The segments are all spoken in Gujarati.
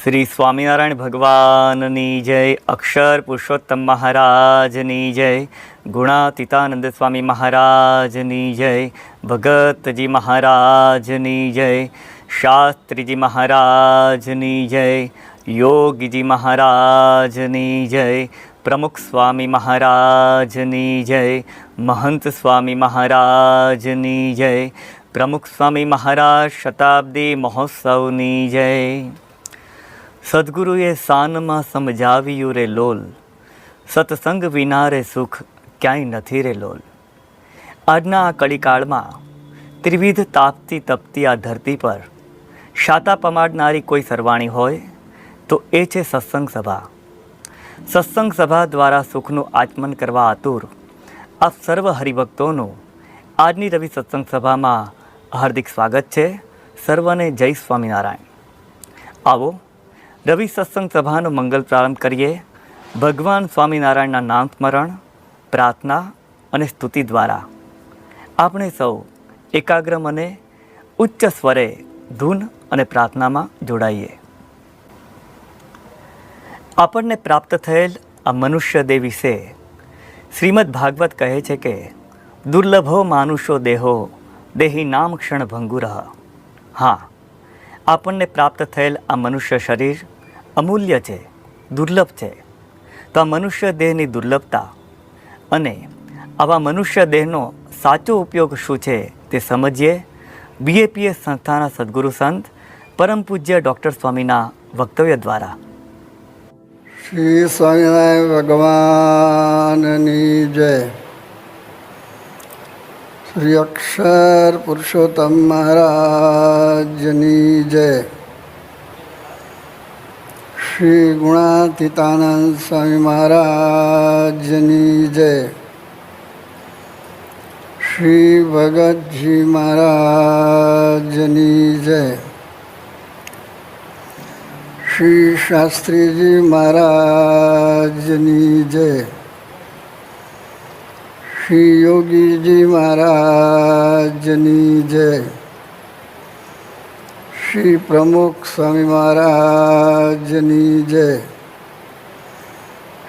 શ્રી સ્વામિનારાયણ ભગવાનની જય, અક્ષર પુરુષોત્તમ મહારાજની જય, ગુણાતીતાનંદ સ્વામી મહારાજની જય, ભગતજી મહારાજની જય, શાસ્ત્રીજી મહારાજની જય, યોગીજી મહારાજની જય, પ્રમુખ સ્વામી મહારાજની જય, મહંત સ્વામી મહારાજની જય, પ્રમુખ સ્વામી મહારાજ શતાબ્દી મહોત્સવની જય. સદગુરુએ સાનમાં સમજાવ્યું રે લોલ, સત્સંગ વિના રે સુખ ક્યાંય નથી રે લોલ. આજના આ કળીકાળમાં ત્રિવિધ તાપથી તપતી આ ધરતી પર શાતા પમાડનારી કોઈ સરવાણી હોય તો એ છે સત્સંગ સભા. સત્સંગ સભા દ્વારા સુખનું આચમન કરવા આતુર આપ સર્વ હરિભક્તોનું આજની રવિ સત્સંગ સભામાં હાર્દિક સ્વાગત છે. સર્વને જય સ્વામિનારાયણ. આવો રવિ સત્સંગ સભાનો મંગલ પ્રારંભ કરીએ ભગવાન સ્વામિનારાયણના નામ સ્મરણ, પ્રાર્થના અને સ્તુતિ દ્વારા. આપણે સૌ એકાગ્ર મને ઉચ્ચ સ્વરે ધૂન અને પ્રાર્થનામાં જોડાઈએ. આપણને પ્રાપ્ત થયેલ આ મનુષ્ય દેહ વિશે શ્રીમદ ભાગવત કહે છે કે દુર્લભો માનુષો દેહો દેહી નામ ક્ષણ ભંગુરઃ. હા, આપણને પ્રાપ્ત થયેલ આ મનુષ્ય શરીર અમૂલ્ય છે, દુર્લભ છે. તો આ મનુષ્ય દેહની દુર્લભતા અને આવા મનુષ્ય દેહનો સાચો ઉપયોગ શું છે તે સમજીએ બીએપીએસ સંસ્થાના સદગુરુ સંત પરમ પૂજ્ય ડૉક્ટર સ્વામીના વક્તવ્ય દ્વારા. શ્રી સ્વામિનારાયણ ભગવાનની જય. શ્રી અક્ષર પુરુષોત્તમ મહારાજની જય. શ્રી ગુણાતીતાનંદ સ્વામી મહારાજની જય. શ્રી ભગતજી મહારાજની જય. શ્રી શાસ્ત્રીજી મહારાજની જય. શ્રી યોગીજી મહારાજની જય. શ્રી પ્રમુખ સ્વામી મહારાજની જય.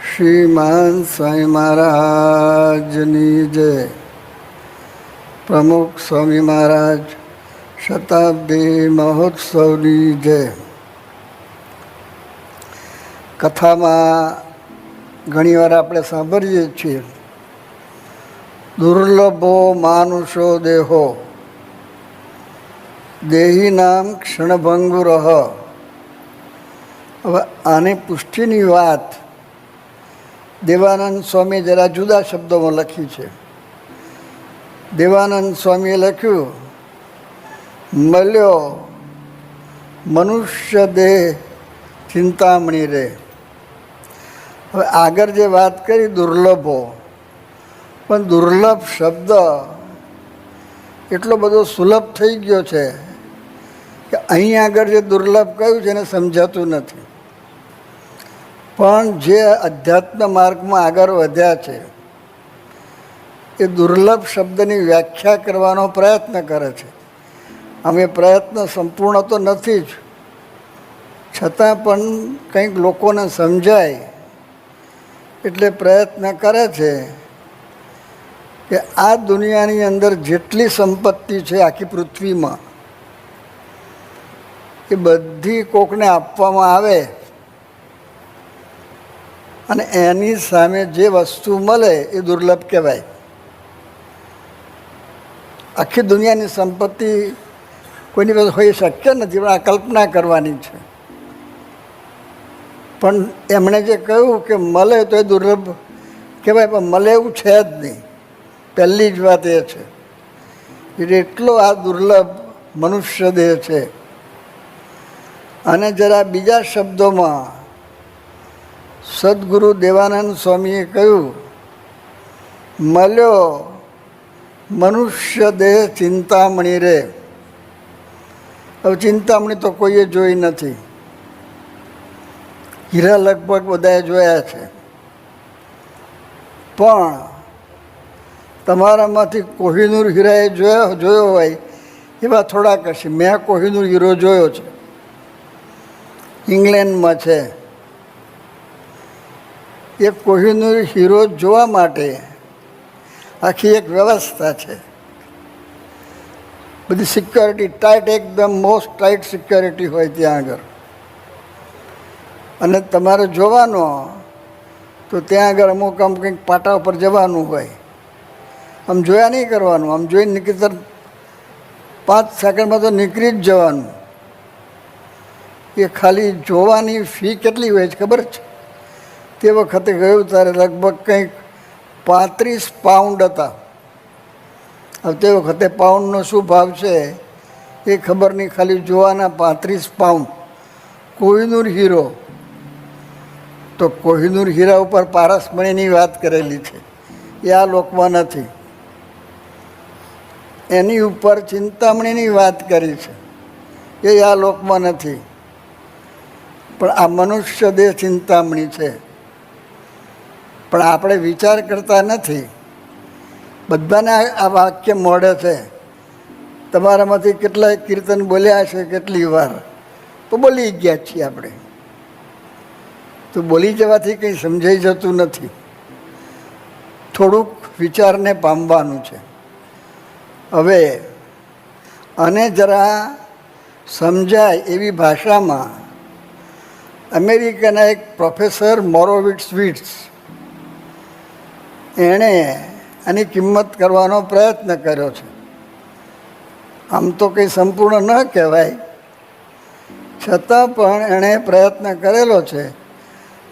શ્રી મહંત સ્વામી મહારાજની જય. પ્રમુખ સ્વામી મહારાજ શતાબ્દી મહોત્સવની જય. કથામાં ઘણીવાર આપણે સાંભળીએ છીએ દુર્લભો માનુષો દેહો દેહી નામ ક્ષણભંગુરઃ. હવે આની પુષ્ટિની વાત દેવાનંદ સ્વામી જરા જુદા શબ્દોમાં લખી છે. દેવાનંદ સ્વામીએ લખ્યું, મળ્યો મનુષ્ય દેહ ચિંતામણી રે. હવે આગળ જે વાત કરી દુર્લભો, પણ દુર્લભ શબ્દ એટલો બધો સુલભ થઈ ગયો છે કે અહીં આગળ જે દુર્લભ કહ્યું છે એને સમજાતું નથી. પણ જે અધ્યાત્મ માર્ગમાં આગળ વધ્યા છે એ દુર્લભ શબ્દની વ્યાખ્યા કરવાનો પ્રયત્ન કરે છે. અમે પ્રયત્ન સંપૂર્ણ તો નથી જ, છતાં પણ કંઈક લોકોને સમજાય એટલે પ્રયત્ન કરે છે કે આ દુનિયાની અંદર જેટલી સંપત્તિ છે આખી પૃથ્વીમાં એ બધી કોકને આપવામાં આવે અને એની સામે જે વસ્તુ મળે એ દુર્લભ કહેવાય. આખી દુનિયાની સંપત્તિ કોઈની પાસે હોઈ શક્ય નથી, પણ આ કલ્પના કરવાની છે. પણ એમણે જે કહ્યું કે મળે તો એ દુર્લભ કહેવાય, પણ મળે એવું છે જ નહીં. પહેલી જ વાત એ છે. એટલે એટલો આ દુર્લભ મનુષ્ય દેહ છે. અને જરા બીજા શબ્દોમાં સદગુરુ દેવાનંદ સ્વામીએ કહ્યું, મળ્યો મનુષ્ય દેહ ચિંતામણી રે. હવે ચિંતામણી તો કોઈએ જોઈ નથી. હીરા લગભગ બધાએ જોયા છે, પણ તમારામાંથી કોહિનૂર હીરાએ જોયો હોય એવા થોડાક હશે. મેં કોહિનૂર હીરો જોયો છે. ઇંગ્લેન્ડમાં છે. એ કોહિનૂર હીરો જોવા માટે આખી એક વ્યવસ્થા છે. બધી સિક્યોરિટી ટાઈટ, એકદમ મોસ્ટ ટાઈટ સિક્યોરિટી હોય ત્યાં આગળ. અને તમારે જોવાનો તો ત્યાં આગળ અમુક આમ કંઈક પાટા ઉપર જવાનું હોય. આમ જોયા નહીં કરવાનું, આમ જોઈને નીકળતા 5 સેકન્ડમાં તો નીકળી જ જવાનું. એ ખાલી જોવાની ફી કેટલી હોય છે ખબર છે? તે વખતે ગયું ત્યારે લગભગ કંઈક 35 પાઉન્ડ હતા. હવે તે વખતે પાઉન્ડનો શું ભાવ છે એ ખબર નહીં. ખાલી જોવાના 35 પાઉન્ડ. કોહિનૂર હીરો, તો કોહિનૂર હીરા ઉપર પારસમણીની વાત કરેલી છે, એ આ લોકમાં નથી. એની ઉપર ચિંતામણીની વાત કરી છે, એ આ લોકમાં નથી. પણ આ મનુષ્ય દેહ ચિંતામણી છે. પણ આપણે વિચાર કરતા નથી. બધાને આ વાક્ય મોડે છે. તમારામાંથી કેટલાય કીર્તન બોલ્યા છે કેટલી વાર, તો બોલી ગયા છીએ આપણે. તો બોલી જવાથી કંઈ સમજાઈ જતું નથી. થોડુંક વિચારને પામવાનું છે. હવે અને જરા સમજાય એવી ભાષામાં અમેરિકાના એક પ્રોફેસર મોરોવિટ્ઝ એણે આની કિંમત કરવાનો પ્રયત્ન કર્યો છે. આમ તો કંઈ સંપૂર્ણ ન કહેવાય, છતાં પણ એણે પ્રયત્ન કરેલો છે.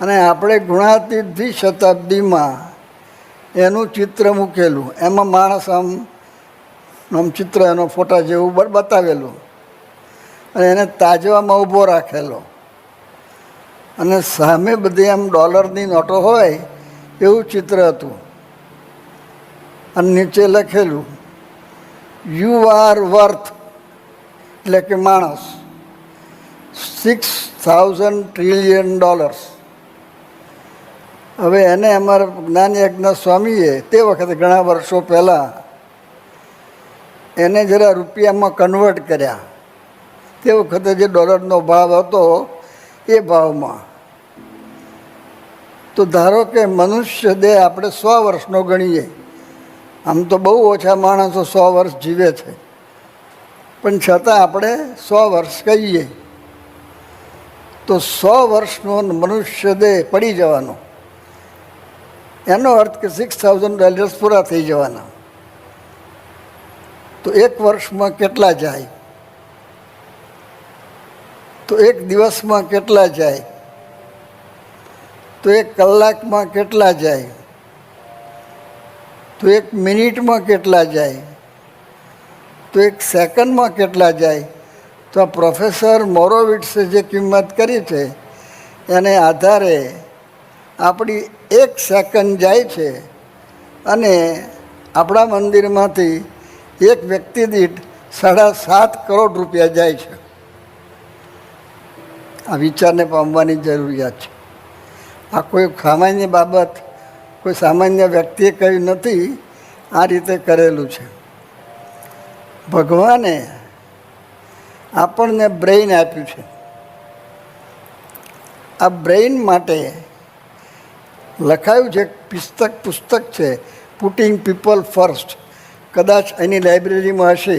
અને આપણે ગુણાતીત 20 શતાબ્દીમાં એનું ચિત્ર મૂકેલું. એમાં માણસ આમ ચિત્ર એનો ફોટા જેવું બતાવેલું અને એને તાજવામાં ઊભો રાખેલો. અને સામે બધી આમ ડોલરની નોટો હોય એવું ચિત્ર હતું. અને નીચે લખેલું યુ આર વર્થ, એટલે કે માણસ, $6,000 ટ્રિલિયન. હવે એને અમારા જ્ઞાન યજ્ઞ સ્વામીએ તે વખતે ઘણા વર્ષો પહેલાં એને જરા રૂપિયામાં કન્વર્ટ કર્યા. તે વખતે જે ડોલરનો ભાવ હતો એ ભાવમાં. તો ધારો કે મનુષ્ય દેહ આપણે 100 વર્ષનો ગણીએ. આમ તો બહુ ઓછા માણસો 100 વર્ષ જીવે છે, પણ છતાં આપણે 100 વર્ષ કહીએ તો 100 વર્ષનો મનુષ્ય દેહ પડી જવાનો. એનો અર્થ કે $6,000 પૂરા થઈ જવાના. તો એક વર્ષમાં કેટલા જાય? તો એક દિવસમાં કેટલા જાય? તો એક કલાકમાં કેટલા જાય? તો એક મિનિટમાં કેટલા જાય? તો એક સેકન્ડમાં કેટલા જાય? તો આ પ્રોફેસર મોરોવિટ્સે જે કિંમત કરી છે એને આધારે આપણી 1 સેકન્ડ જાય છે. અને આપણા મંદિરમાંથી એક વ્યક્તિ દીઠ 7.5 કરોડ રૂપિયા જાય છે. આ વિચારને પામવાની જરૂરિયાત છે. આ કોઈ સામાન્ય બાબત કોઈ સામાન્ય વ્યક્તિએ કહ્યું નથી, આ રીતે કરેલું છે. ભગવાને આપણને બ્રેઇન આપ્યું છે. આ બ્રેઇન માટે લખાયું છે, પુસ્તક છે પુટિંગ પીપલ ફર્સ્ટ. કદાચ એની લાઇબ્રેરીમાં હશે,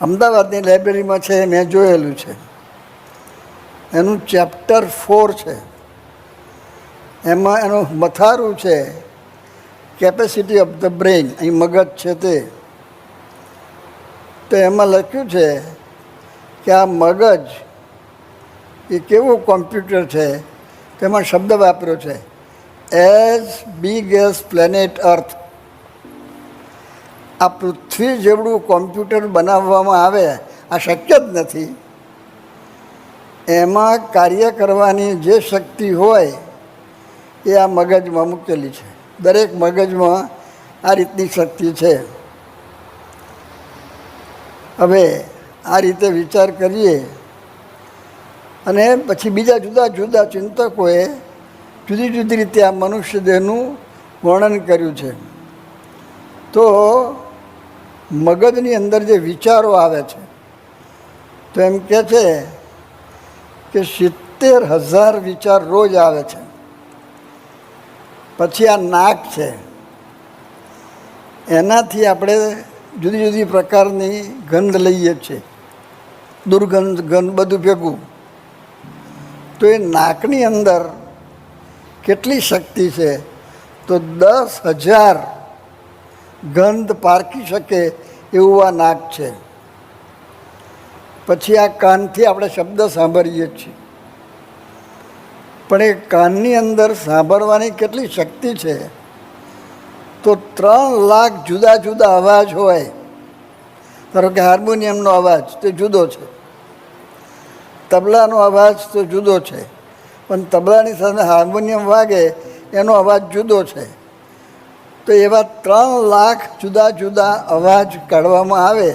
અમદાવાદની લાઇબ્રેરીમાં છે, મેં જોયેલું છે. એનું ચેપ્ટર 4 છે. એમાં એનું મથારું છે કેપેસિટી ઓફ ધ બ્રેઇન. અહીં મગજ છે તે. તો એમાં લખ્યું છે કે આ મગજ એ કેવું કોમ્પ્યુટર છે. તેમાં શબ્દ વાપર્યો છે એઝ બિગ એઝ પ્લેનેટ અર્થ. આ પૃથ્વી જેવડું કોમ્પ્યુટર બનાવવામાં આવે આ શક્ય જ નથી. એમાં કાર્ય કરવાની જે શક્તિ હોય એ આ મગજમાં મૂકેલી છે. દરેક મગજમાં આ રીતની શક્તિ છે. હવે આ રીતે વિચાર કરીએ અને પછી બીજા જુદા જુદા ચિંતકોએ જુદી જુદી રીતે આ મનુષ્ય દેહનું વર્ણન કર્યું છે. તો મગજની અંદર જે વિચારો આવે છે તો એમ કહે છે કે 70,000 વિચાર રોજ આવે છે. પછી આ નાક છે, એનાથી આપણે જુદી જુદી પ્રકારની ગંધ લઈએ છીએ, દુર્ગંધ ગંધ બધું ભેગું. તો એ નાકની અંદર કેટલી શક્તિ છે? તો 10,000 ગંધ પારખી શકે એવું આ નાક છે. પછી આ કાનથી આપણે શબ્દ સાંભળીએ છીએ, પણ એ કાનની અંદર સાંભળવાની કેટલી શક્તિ છે? તો 3 લાખ જુદા જુદા અવાજ હોય. ધારો કે હાર્મોનિયમનો અવાજ તે જુદો છે, તબલાનો અવાજ તો જુદો છે, પણ તબલાની સામે હાર્મોનિયમ વાગે એનો અવાજ જુદો છે. તો એવા 3 લાખ જુદા જુદા અવાજ કાઢવામાં આવે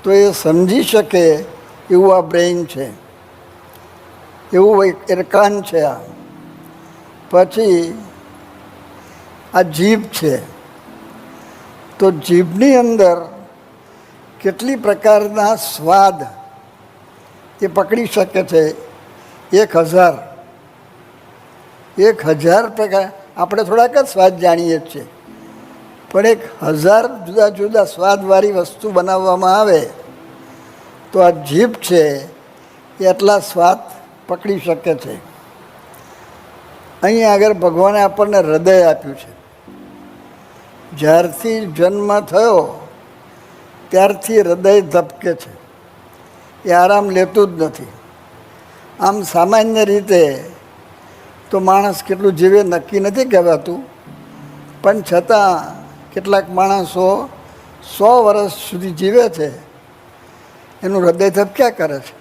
તો એ સમજી શકે એવું આ બ્રેઇન છે, એવું એક કાન છે. આ પછી આ જીભ છે. તો જીભની અંદર કેટલી પ્રકારના સ્વાદ એ પકડી શકે છે? 1,000 પ્રકાર. આપણે થોડાક જ સ્વાદ જાણીએ છીએ, પણ 1,000 જુદા જુદા સ્વાદવાળી વસ્તુ બનાવવામાં આવે તો આ જીભ છે એ એટલા સ્વાદ પકડી શકે છે. અહીં આગળ ભગવાને આપણને હૃદય આપ્યું છે. જ્યારથી જન્મ થયો ત્યારથી હૃદય ધબકે છે, એ આરામ લેતું જ નથી. આમ સામાન્ય રીતે તો માણસ કેટલું જીવે નક્કી નથી કહેવાતું, પણ છતાં કેટલાક માણસો 100 વર્ષ સુધી જીવે છે, એનું હૃદય ધબક્યા કરે છે,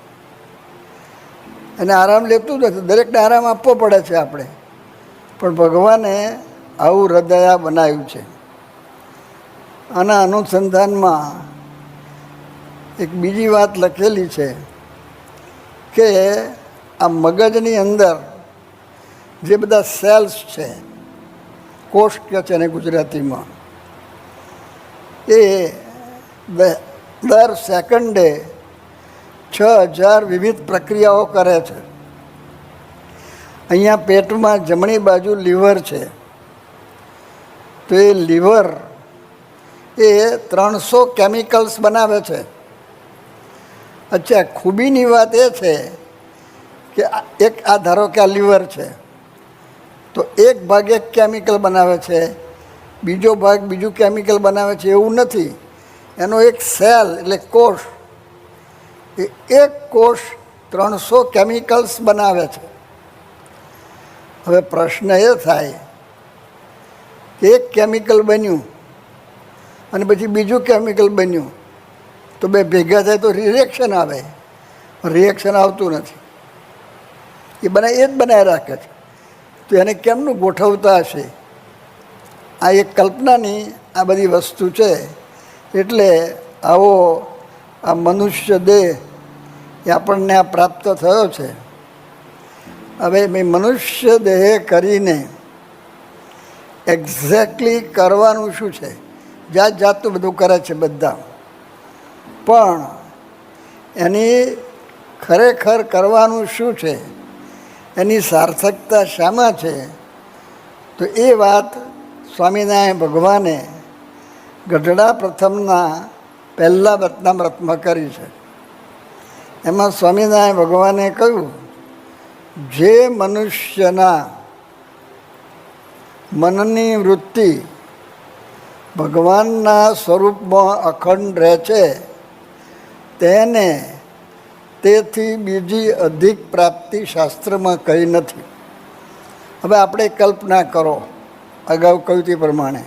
અને આરામ લેતું નથી. દરેકને આરામ આપવો પડે છે આપણે, પણ ભગવાને આવું હૃદય બનાવ્યું છે. આના અનુસંધાનમાં એક બીજી વાત લખેલી છે કે આ મગજની અંદર જે બધા સેલ્સ છે, કોષ કહે છે એને ગુજરાતીમાં, એ દર સેકન્ડે 6,000 વિવિધ પ્રક્રિયાઓ કરે છે. અહીંયા પેટમાં જમણી બાજુ લીવર છે, તો એ લીવર એ 300 કેમિકલ્સ બનાવે છે. અચ્છા, ખૂબીની વાત એ છે કે એક આ ધારો કે આ લીવર છે, તો એક ભાગ એક કેમિકલ બનાવે છે, બીજો ભાગ બીજું કેમિકલ બનાવે છે, એવું નથી. એનો એક સેલ એટલે કોષ, એ એક કોષ 300 કેમિકલ્સ બનાવે છે. હવે પ્રશ્ન એ થાય કે એક કેમિકલ બન્યું અને પછી બીજું કેમિકલ બન્યું, તો બે ભેગા થાય તો રિએક્શન આવે. રિએક્શન આવતું નથી, એ જ બનાવી રાખે છે. તો એને કેમનું ગોઠવતા હશે? આ એક કલ્પનાની આ બધી વસ્તુ છે. એટલે આવો આ મનુષ્ય દેહ એ આપણને આ પ્રાપ્ત થયો છે. હવે મેં મનુષ્ય દેહ કરીને એક્ઝેક્ટલી કરવાનું શું છે? જાત જાતનું બધું કરે છે બધા, પણ એની ખરેખર કરવાનું શું છે, એની સાર્થકતા શામાં છે? તો એ વાત સ્વામિનારાયણ ભગવાને ગઢડા પ્રથમના પહેલા વચનામૃતમાં કરી છે. એમાં સ્વામિનારાયણ ભગવાને કહ્યું, જે મનુષ્યના મનની વૃત્તિ ભગવાનના સ્વરૂપમાં અખંડ રહે છે, તેને તેથી બીજી અધિક પ્રાપ્તિ શાસ્ત્રમાં કહી નથી. હવે આપણે કલ્પના કરો, અગાઉ કહ્યું તે પ્રમાણે,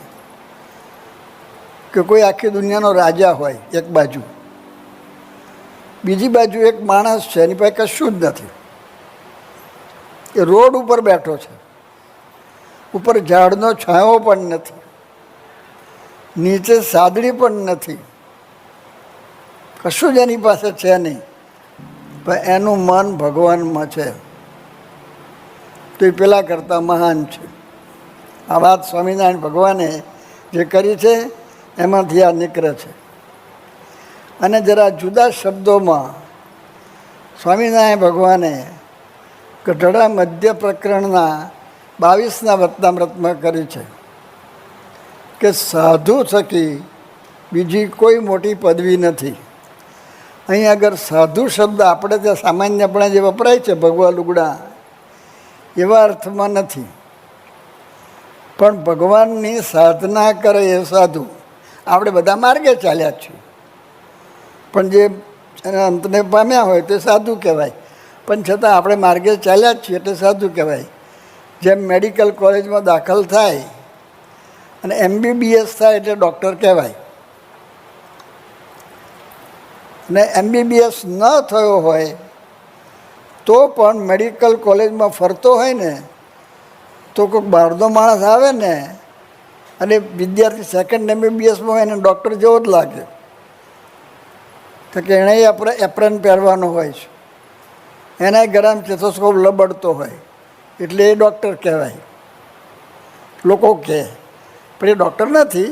કે કોઈ આખી દુનિયાનો રાજા હોય એક બાજુ, બીજી બાજુ એક માણસ છે, એની પાસે કશું જ નથી. એ રોડ ઉપર બેઠો છે, ઉપર ઝાડનો છાંયો પણ નથી, નીચે સાદડી પણ નથી, કશું જ એની પાસે છે નહીં, પણ એનું મન ભગવાનમાં છે. તો એ પેલા કરતાં મહાન છે. આ વાત સ્વામિનારાયણ ભગવાને જે કરી છે એમાંથી આ નીકળે છે. અને જરા જુદા શબ્દોમાં સ્વામિનારાયણ ભગવાને ગઢડા મધ્ય પ્રકરણના 22ના વચનામૃતમાં કરી છે કે સાધુ થકી બીજી કોઈ મોટી પદવી નથી. અહીં આગળ સાધુ શબ્દ આપણે ત્યાં સામાન્યપણે જે વપરાય છે ભગવા લુગડા એવા અર્થમાં નથી, પણ ભગવાનની સાધના કરે એ સાધુ. આપણે બધા માર્ગે ચાલ્યા છીએ, પણ જે એના અંતને પામ્યા હોય તે સાધુ કહેવાય. પણ છતાં આપણે માર્ગે ચાલ્યા જ છીએ એટલે સાધુ કહેવાય. જેમ મેડિકલ કોલેજમાં દાખલ થાય અને MBBS થાય એટલે ડૉક્ટર કહેવાય, ને MBBS ન થયો હોય તો પણ મેડિકલ કોલેજમાં ફરતો હોય ને તો કોઈક બહારનો માણસ આવે ને અને વિદ્યાર્થી સેકન્ડ MBBSમાં હોય એને ડૉક્ટર જેવો જ લાગે, તો કે એણે આપણે એપ્રન પહેરવાનો હોય છે, એના ગળામાં સ્ટેથોસ્કોપ લબડતો હોય એટલે એ ડૉક્ટર કહેવાય. લોકો કહે પણ એ ડૉક્ટર નથી,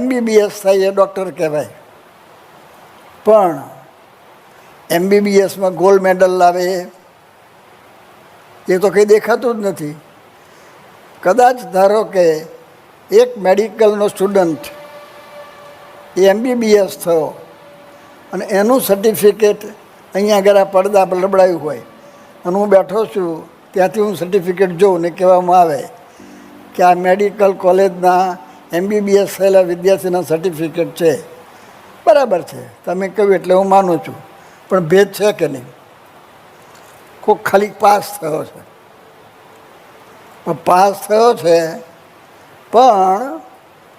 MBBS થાય એ ડૉક્ટર કહેવાય. પણ MBBSમાં ગોલ્ડ મેડલ લાવે એ તો કંઈ દેખાતું જ નથી. કદાચ ધારો કે એક મેડિકલનો સ્ટુડન્ટ એ MBBS થયો અને એનું સર્ટિફિકેટ અહીંયા આગળ આ પડદા પર લબડાયું હોય અને હું બેઠો છું, ત્યાંથી હું સર્ટિફિકેટ જોઉં ને કહેવામાં આવે કે આ મેડિકલ કોલેજના MBBS થયેલા વિદ્યાર્થીના સર્ટિફિકેટ છે. બરાબર છે, તમે કહ્યું એટલે હું માનું છું, પણ ભેદ છે કે નહીં? કોઈક ખાલી પાસ થયો છે, પણ પાસ થયો છે પણ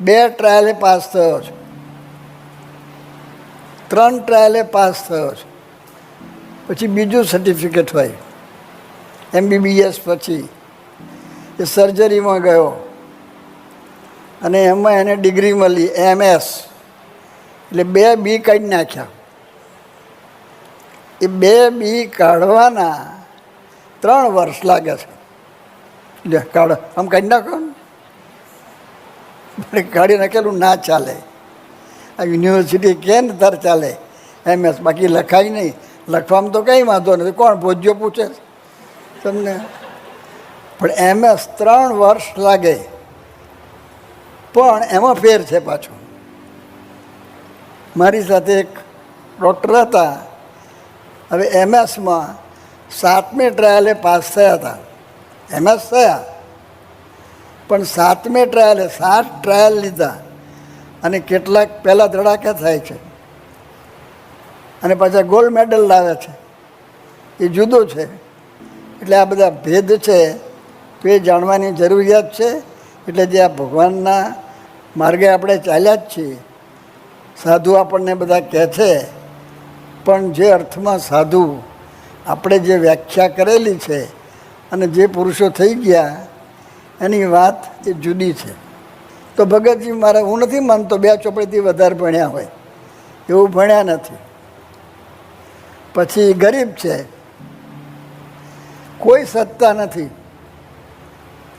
2 ટ્રાયલે પાસ થયો છે, 3 ટ્રાયલે પાસ થયો છે, પછી બીજું સર્ટિફિકેટ હોય MBBS પછી એ સર્જરીમાં ગયો અને એમાં એને ડિગ્રી મળી MS, એટલે 2 B કાઢી નાખ્યા. એ 2 B કાઢવાના 3 વર્ષ લાગે છે. લે કાઢો, આમ કાઢી નાખો ને, કાઢી નાખેલું ના ચાલે. આ યુનિવર્સિટી કે ને તાર ચાલે MS, બાકી લખાય નહીં. લખવામાં તો કંઈ વાંધો નથી, કોણ ભોજ્યો પૂછે તમને? પણ MS 3 વર્ષ લાગે. પણ એમાં ફેર છે પાછો. મારી સાથે એક ડૉક્ટર હતા, હવે MSમાં 7મી ટ્રાયલે પાસ થયા હતા. MS થયા પણ 7મી ટ્રાયલે 7 ટ્રાયલ લીધા અને કેટલાક પહેલાં ધડાકા થાય છે અને પાછા ગોલ્ડ મેડલ લાવે છે, એ જુદો છે. એટલે આ બધા ભેદ છે તો એ જાણવાની જરૂરિયાત છે. એટલે જે આ ભગવાનના માર્ગે આપણે ચાલ્યા જ છીએ, સાધુ આપણને બધા કહે છે, પણ જે અર્થમાં સાધુ આપણે જે વ્યાખ્યા કરેલી છે અને જે પુરુષો થઈ ગયા એની વાત એ જુદી છે. તો ભગતજી મારે, હું નથી માનતો 2 ચોપડીથી વધારે ભણ્યા હોય, એવું ભણ્યા નથી. પછી ગરીબ છે, કોઈ સત્તા નથી.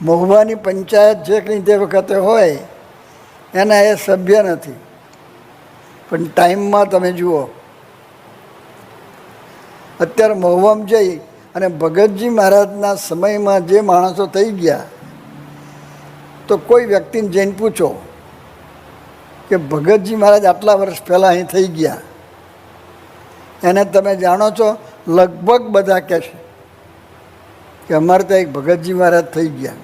મહુવાની પંચાયત જે કંઈ તે વખતે હોય એના એ સભ્ય નથી. પણ ટાઈમમાં તમે જુઓ, અત્યારે મહુવામાં જઈ અને ભગતજી મહારાજના સમયમાં જે માણસો થઈ ગયા, તો કોઈ વ્યક્તિને જઈને પૂછો કે ભગતજી મહારાજ આટલા વર્ષ પહેલાં અહીં થઈ ગયા, એને તમે જાણો છો? લગભગ બધા કહેશે કે અમારે ત્યાં એક ભગતજી મહારાજ થઈ ગયા.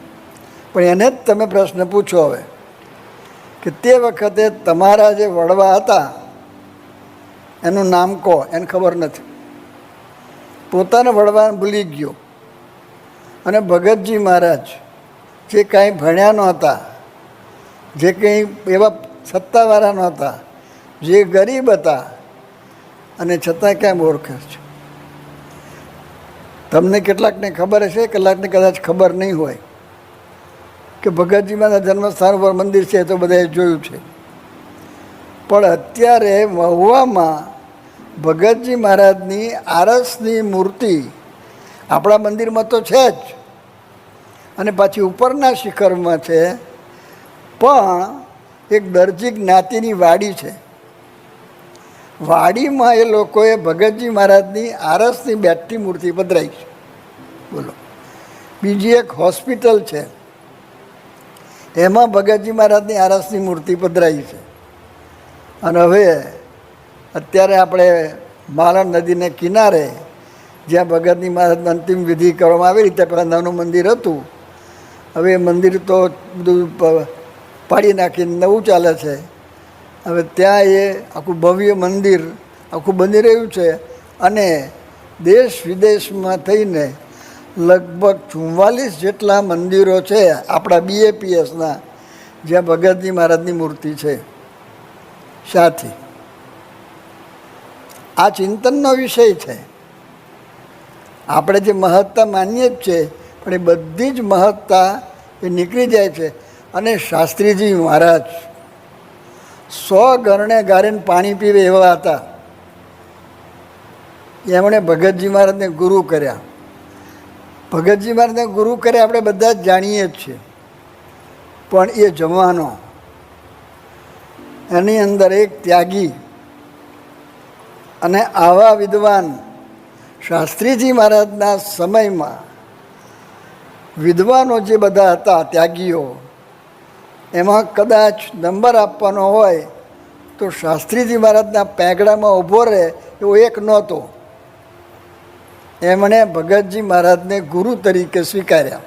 પણ એને જ તમે પ્રશ્ન પૂછો હવે કે તે વખતે તમારા જે વડવા હતા એનું નામ કહો, એને ખબર નથી. પોતાના વડવાને ભૂલી ગયો. અને ભગતજી મહારાજ જે કાંઈ ભણ્યા નહોતા, જે કંઈ એવા સત્તાવાળા નહોતા, જે ગરીબ હતા, અને છતાં કેમ ઓળખે છે? તમને કેટલાકને ખબર હશે, કેટલાકને કદાચ ખબર નહીં હોય કે ભગતજી મહારાજના જન્મસ્થાન ઉપર મંદિર છે, તો બધાએ જોયું છે. પણ અત્યારે મહુવામાં ભગતજી મહારાજની આરસની મૂર્તિ આપણા મંદિરમાં તો છે જ, અને પાછી ઉપરના શિખરમાં છે, પણ એક દરજી જ્ઞાતિની વાડી છે. વાડીમાં એ લોકોએ ભગતજી મહારાજની આરસની બેઠતી મૂર્તિ પધરાઈ છે. બોલો. બીજી એક હોસ્પિટલ છે, એમાં ભગતજી મહારાજની આરસની મૂર્તિ પધરાઈ છે. અને હવે અત્યારે આપણે માલણ નદીને કિનારે જ્યાં ભગતજી મહારાજની અંતિમ વિધિ કરવામાં આવી રીતે પહેલાં નાનું મંદિર હતું, હવે એ મંદિર તો બધું પાડી નાખીને નવું ચાલે છે. હવે ત્યાં એ આખું ભવ્ય મંદિર આખું બની રહ્યું છે. અને દેશ વિદેશમાં થઈને લગભગ 44 જેટલા મંદિરો છે આપણા BAPSના, જ્યાં ભગતજી મહારાજની મૂર્તિ છે. શાથી આ ચિંતનનો વિષય છે. આપણે જે મહત્તા માનીએ જ છે, પણ એ બધી જ મહત્તા એ નીકળી જાય છે. અને શાસ્ત્રીજી મહારાજ 100 ગરણે ગારીને પાણી પીવે એવા હતા. એમણે ભગતજી મહારાજને ગુરુ કર્યા. ભગતજી મહારાજને ગુરુ કર્યા આપણે બધા જ જાણીએ જ છીએ. પણ એ જમાનો, એની અંદર એક ત્યાગી અને આવા વિદ્વાન શાસ્ત્રીજી મહારાજના સમયમાં વિદ્વાનો જે બધા હતા ત્યાગીઓ, એમાં કદાચ નંબર આપવાનો હોય તો શાસ્ત્રીજી મહારાજના પેગડામાં ઊભો રહે એવો એક નહોતો. એમણે ભગતજી મહારાજને ગુરુ તરીકે સ્વીકાર્યા.